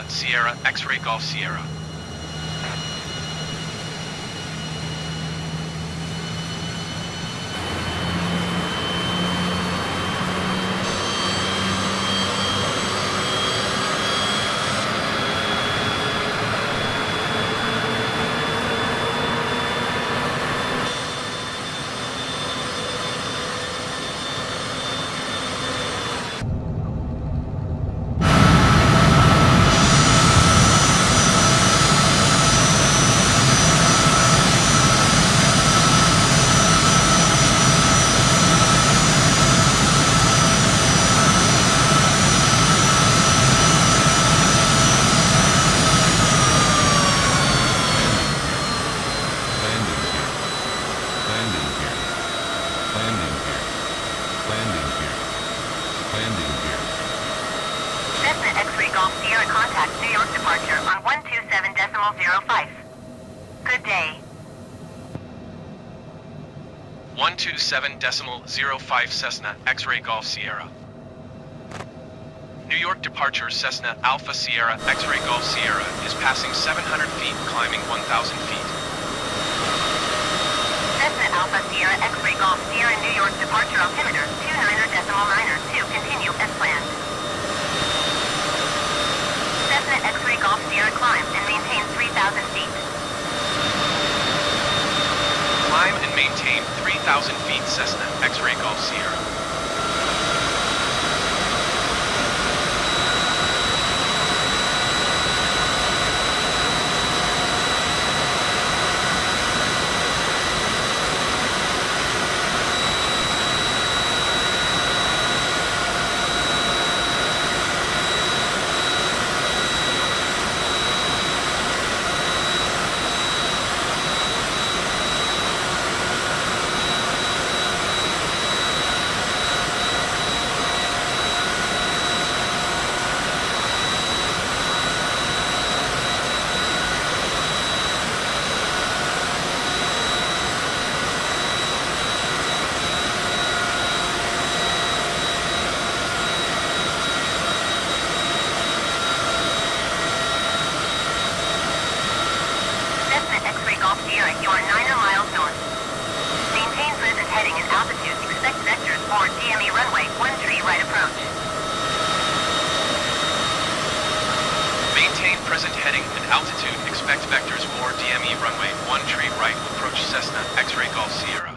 Sierra X-Ray Golf Sierra. Cessna X-Ray Golf Sierra contact New York departure on 127.05. Good day. 127.05 Cessna X-Ray Golf Sierra. New York departure Cessna Alpha Sierra X-Ray Golf Sierra is passing 700 feet, climbing 1,000 feet. Cessna Alpha Sierra X-Ray Golf Sierra New York departure altimeter 29.92 continue as planned. Cessna X-Ray Golf Sierra climbs and maintains 3,000 feet. Climb and maintain 3,000 feet Cessna X-Ray Golf Sierra. Golf Sierra, you are 9 miles north. Maintain present heading and altitude. Expect vectors for DME runway, 13 right approach. Maintain present heading and altitude. Expect vectors for DME runway, 13 right approach Cessna X-Ray Golf Sierra.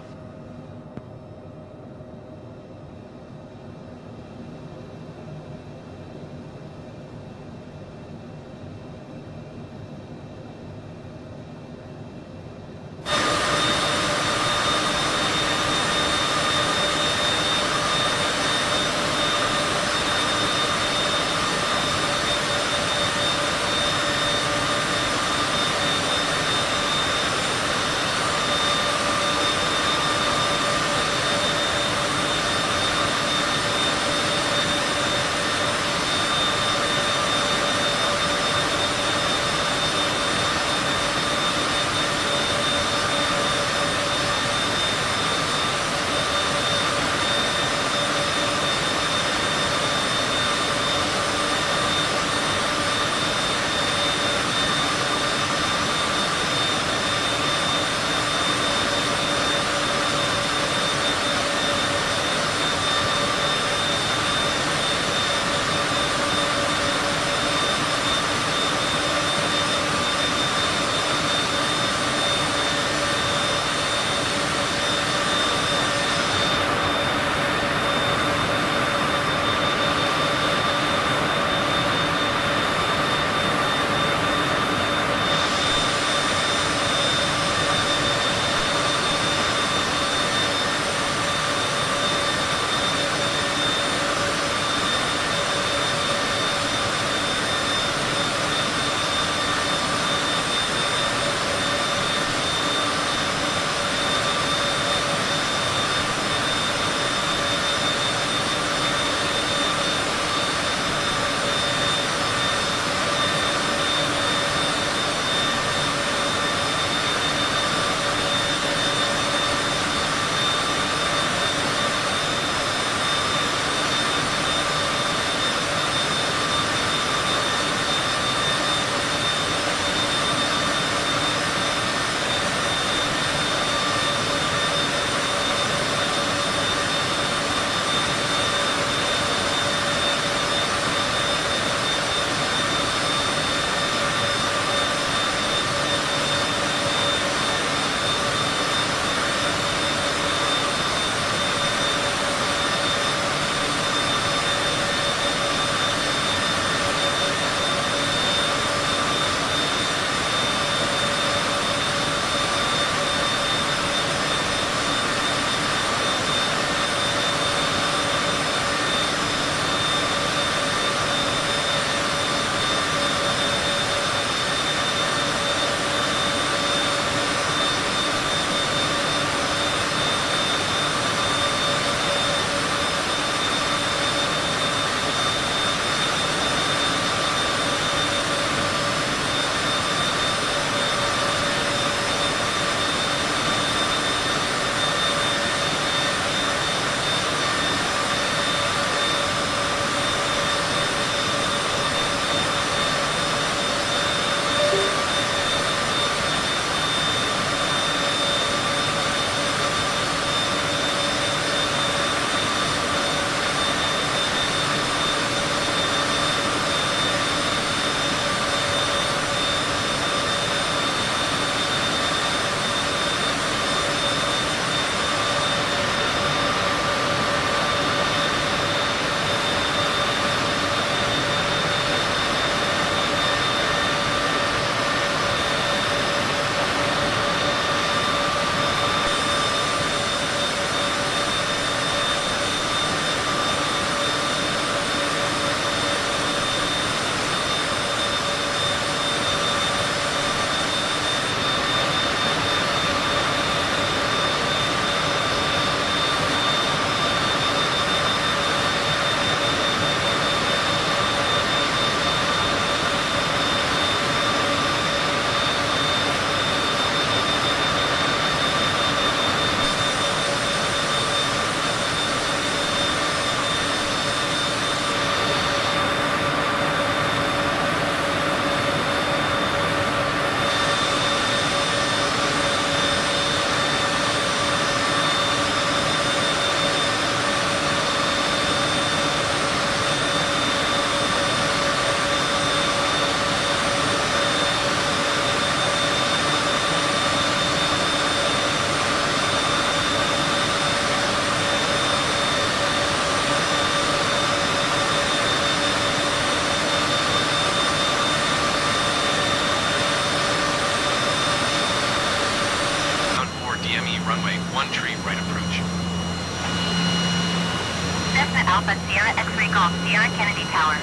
Alpha Sierra X-Ray Golf Sierra Kennedy Tower.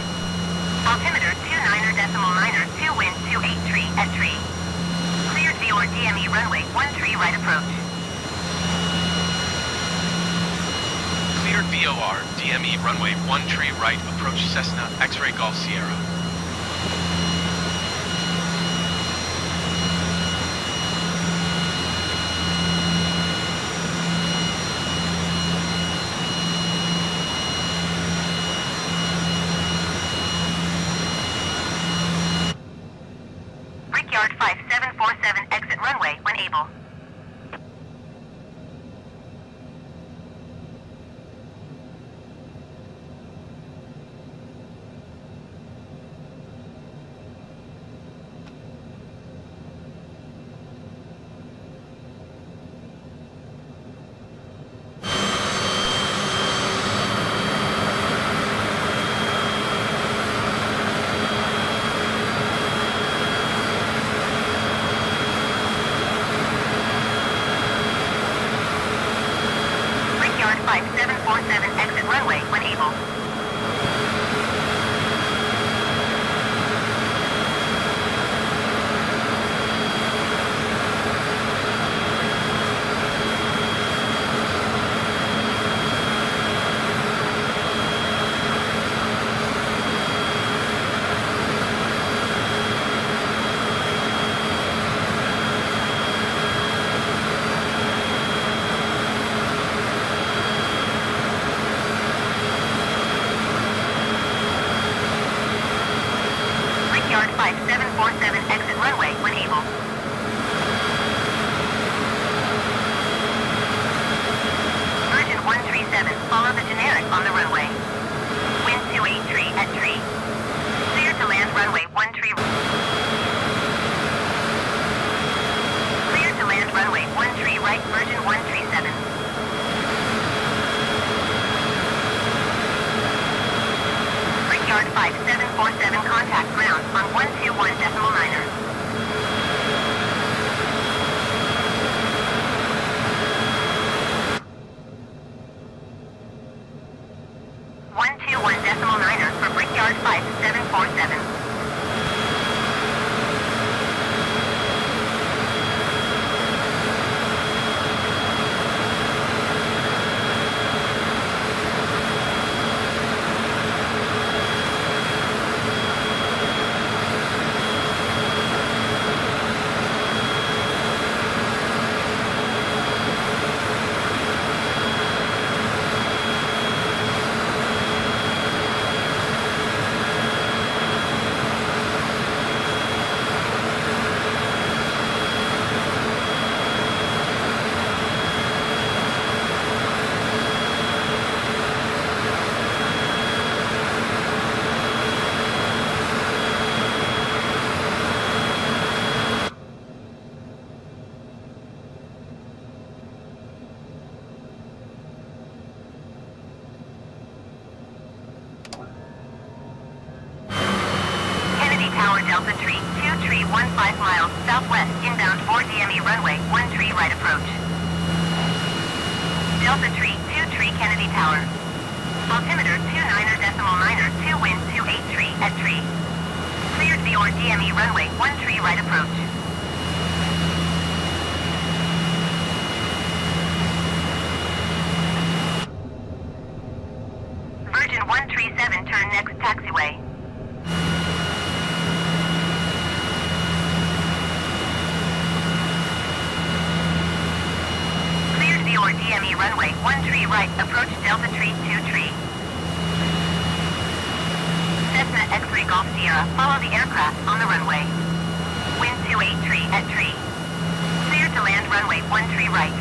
Altimeter 29er.9, 2 wind 28 tree at tree. Cleared VOR DME runway 13 right approach. Cleared VOR DME runway 13 right approach Cessna X-Ray Golf Sierra. Brickyard 5747 exit runway when able. Brickyard 5747 exit runway when able. Brickyard 5747 exit runway when able. Virgin 137, follow the generic on the runway. Wind 283 at tree. Clear to land runway 13. Clear to land runway 13 right, Virgin 137. Brickyard 5747 contact ground on 121.9er. 121.9er for Brickyard 5747. Tower Delta Tree, 2315 miles southwest, inbound 4 DME runway 13 right approach. Delta Tree, 23 Kennedy Tower. Altimeter 29er.9, 2 wind 283 at tree. Cleared VOR DME runway 13 right approach. Virgin 137, turn next taxiway. VOR DME runway 13 right, approach Delta Tree 23. Cessna X-Ray Golf Sierra, follow the aircraft on the runway. Wind 283 at tree. Clear to land runway 13 right.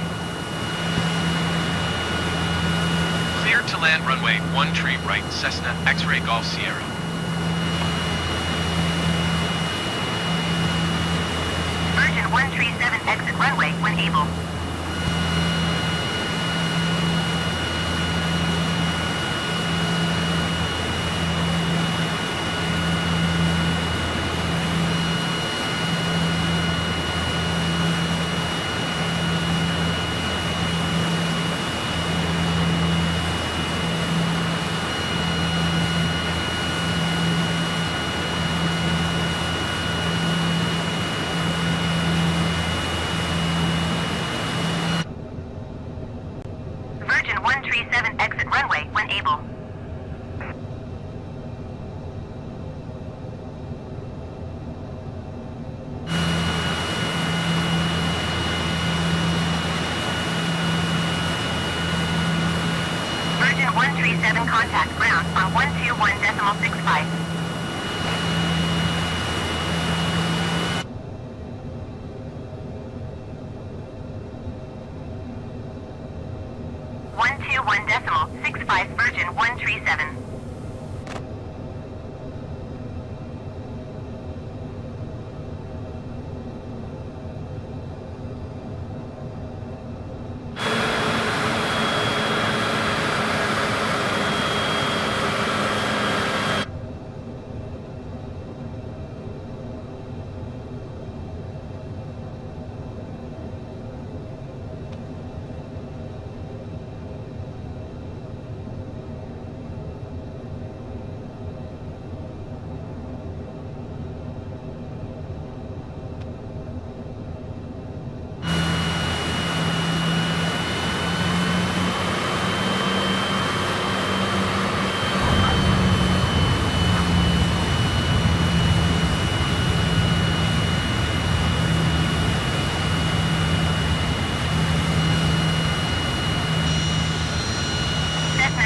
Clear to land runway 13 right, Cessna X-Ray Golf Sierra. Virgin 137 exit runway when able. 137 contact ground on 121.65. Virgin 137.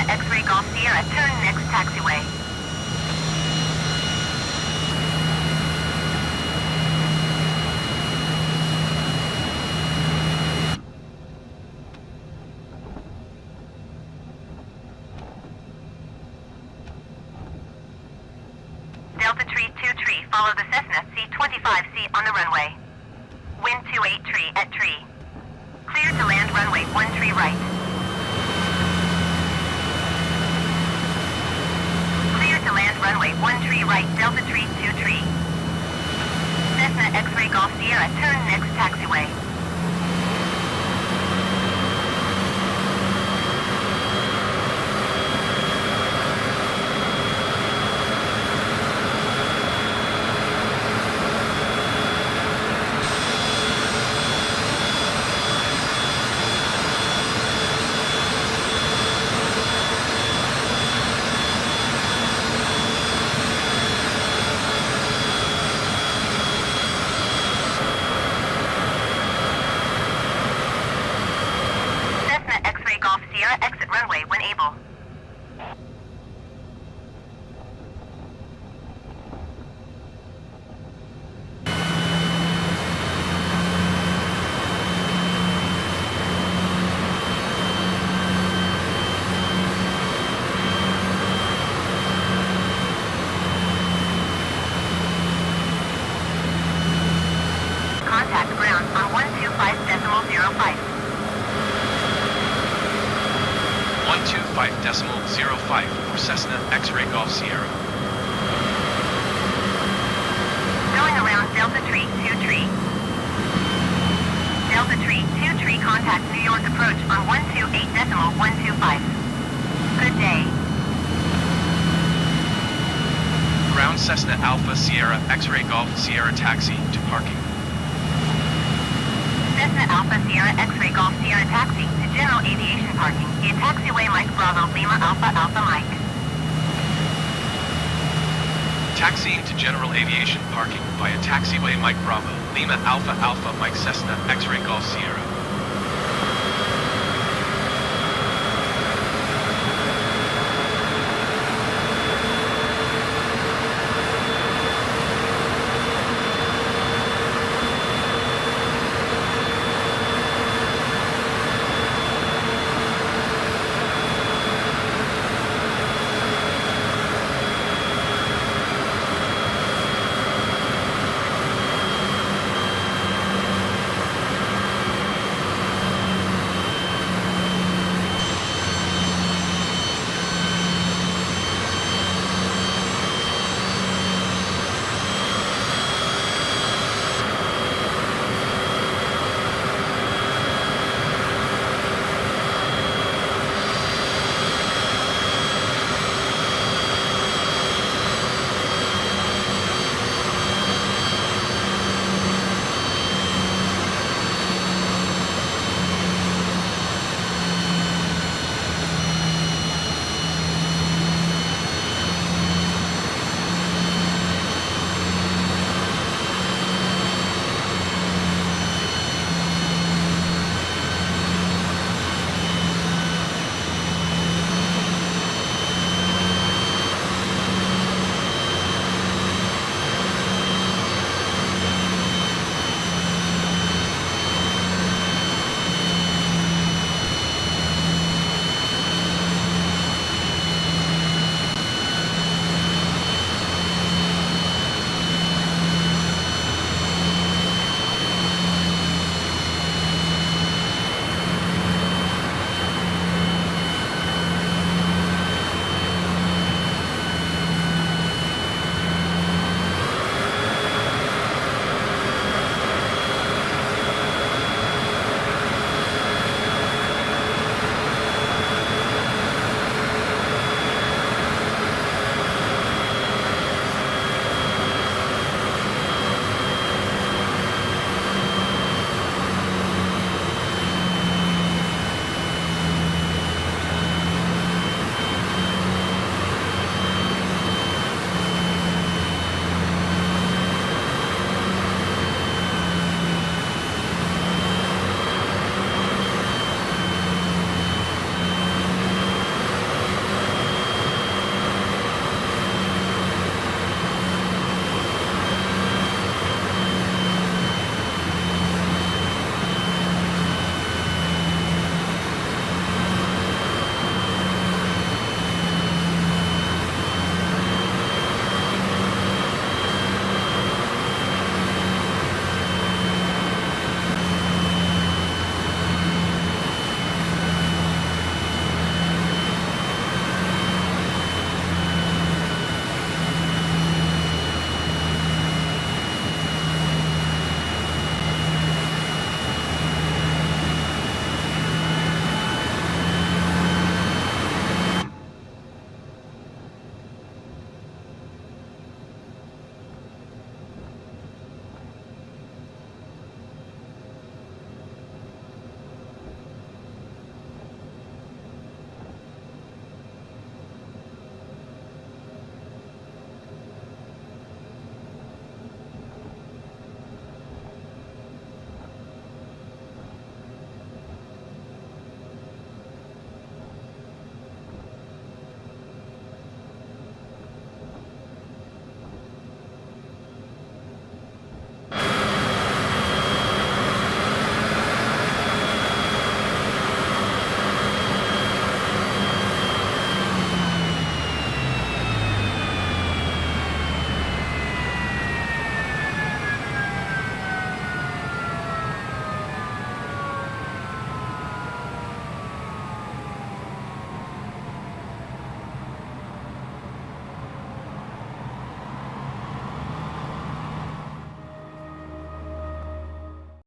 X-ray Golf Sierra, turn next taxiway. Delta Tree 2 Tree, follow the Cessna C-25C on the runway. Wind 28 tree at tree. Clear to land runway 1 tree right. To land runway 1 tree right, Delta Tree 2 Tree. Cessna X-ray Golf Sierra, turn next taxiway. Golf Sierra, exit runway when able. Contact ground on 125.05. 125.05 for Cessna X-ray Golf Sierra. Going around Delta Tree 2 Tree. Delta Tree 2 Tree, contact New York approach on 128.125. Good day. Ground Cessna Alpha Sierra X-ray Golf Sierra taxi to parking. Cessna Alpha Sierra X-ray Golf Sierra taxi to general aviation parking. Via taxiway Mike Bravo Lima Alpha Alpha Mike. Taxiing to general aviation parking via taxiway Mike Bravo Lima Alpha Alpha Mike Cessna X-ray Golf Sierra.